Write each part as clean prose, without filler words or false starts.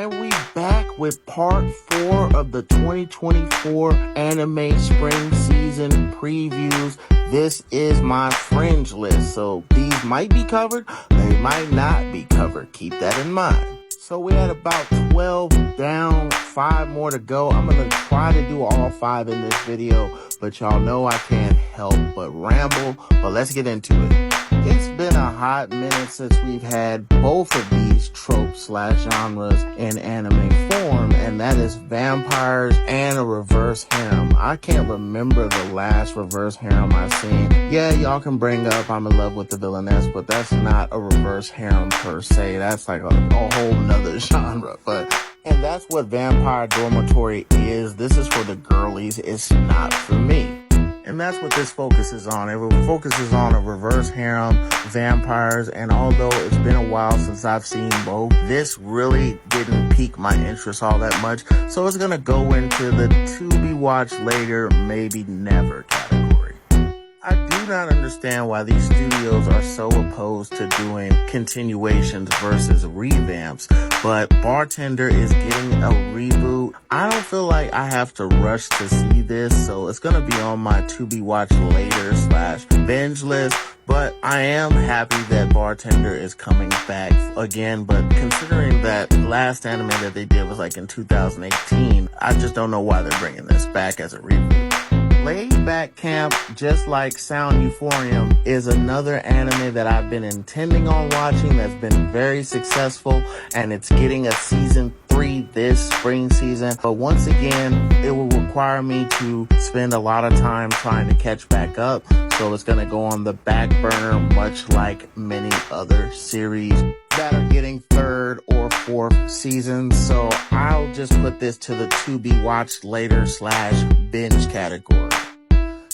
And we back with part 4 of the 2024 anime spring season previews. This is my fringe list, so these might be covered, they might not be covered. Keep that in mind. So we had about 12 down, 5 more to go. I'm going to try to do all 5 in this video, but y'all know I can't help but ramble. But let's get into it. It's been a hot minute since we've had both of these tropes/genres in anime form, and that is vampires and a reverse harem. I can't remember the last reverse harem I've seen. Yeah, y'all can bring up I'm in love with the villainess, but that's not a reverse harem per se. That's like a whole nother genre. And that's what Vampire Dormitory is. This is for the girlies. It's not for me. And that's what this focuses on. It focuses on a reverse harem, vampires, and although it's been a while since I've seen both, this really didn't pique my interest all that much. So it's gonna go into the to be watched later, maybe never category. I do not understand why these studios are so opposed to doing continuations versus revamps, but Bartender is getting a reboot. I don't feel like I have to rush to see this, so it's gonna be on my to be watched later / binge list, but I am happy that Bartender is coming back again. But considering that last anime that they did was like in 2018, I just don't know why they're bringing this back as a reboot. Laid Back Camp, just like Sound Euphorium, is another anime that I've been intending on watching that's been very successful, and it's getting a season 3 this spring season. But once again, it will require me to spend a lot of time trying to catch back up, so it's going to go on the back burner, much like many other series that are getting 3rd or 4th seasons. So I'll just put this to the to be watched later / binge category.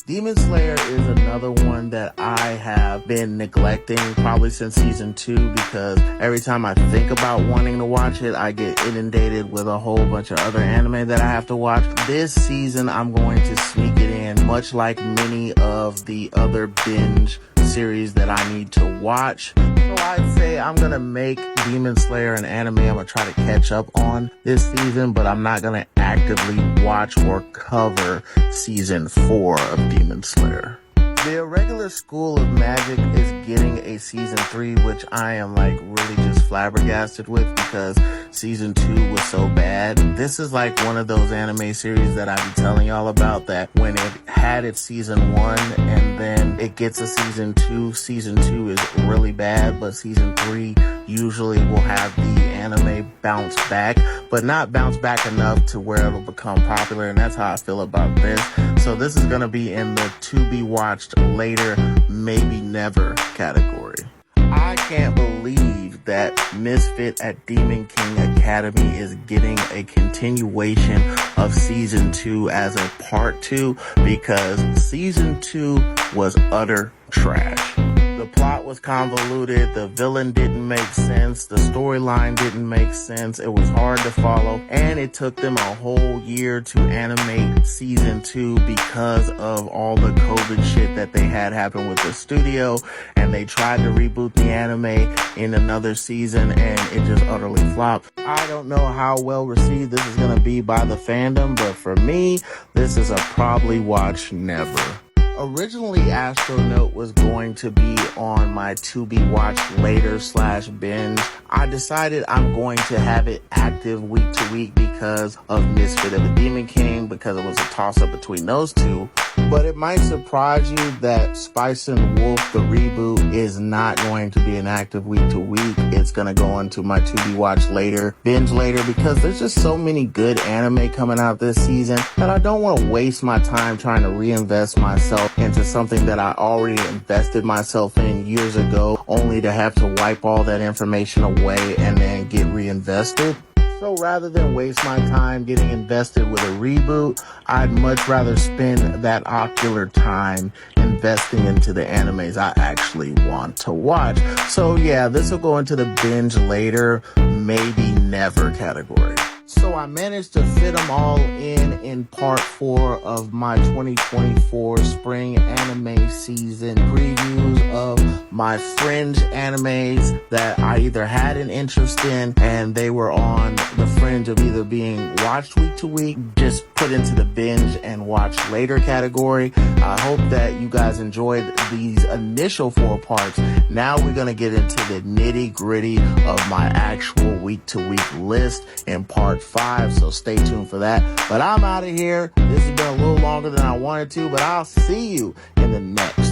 Demon Slayer is another one that I have been neglecting probably since season 2, because every time I think about wanting to watch it, I get inundated with a whole bunch of other anime that I have to watch. This season, I'm going to sneak it in, much like many of the other binge series that I need to watch. So I'd say I'm gonna make Demon Slayer an anime I'm gonna try to catch up on this season, but I'm not gonna actively watch or cover season 4 of Demon Slayer. The Irregular School of Magic is getting a season 3, which I am like really just flabbergasted with, because season 2 was so bad. This is like one of those anime series that I've been telling y'all about, that when it had its season 1 and then it gets a season 2 is really bad, but season 3 usually will have the anime bounce back, but not bounce back enough to where it'll become popular, and that's how I feel about this. So this is going to be in the to be watched later, maybe never category. I can't believe that Misfit at Demon King Academy is getting a continuation of season 2 as a part 2, because season 2 was utter trash. The plot was convoluted, the villain didn't make sense, the storyline didn't make sense, it was hard to follow, and it took them a whole year to animate season 2 because of all the COVID shit that they had happen with the studio, and they tried to reboot the anime in another season and it just utterly flopped. I don't know how well received this is going to be by the fandom, but for me, this is a probably watch never. Originally, Astronaut was going to be on my to be watched later / binge. I decided I'm going to have it active week to week because of Misfit of the Demon King, because it was a toss up between those two. But it might surprise you that Spice and Wolf, the reboot, is not going to be an active week to week. It's going to go into my to be watched later, binge later, because there's just so many good anime coming out this season that I don't want to waste my time trying to reinvest myself into something that I already invested myself in years ago, only to have to wipe all that information away and then get reinvested. So rather than waste my time getting invested with a reboot, I'd much rather spend that ocular time investing into the animes I actually want to watch. So yeah, this will go into the binge later, maybe never category. So I managed to fit them all in part 4 of my 2024 spring anime season previews of my fringe animes that I either had an interest in and they were on the fringe of either being watched week to week, just put into the binge and watch later category. I hope that you guys enjoyed these initial 4 parts. Now we're going to get into the nitty gritty of my actual week to week list in part 5. So stay tuned for that. But I'm out of here. This has been a little longer than I wanted to, but I'll see you in the next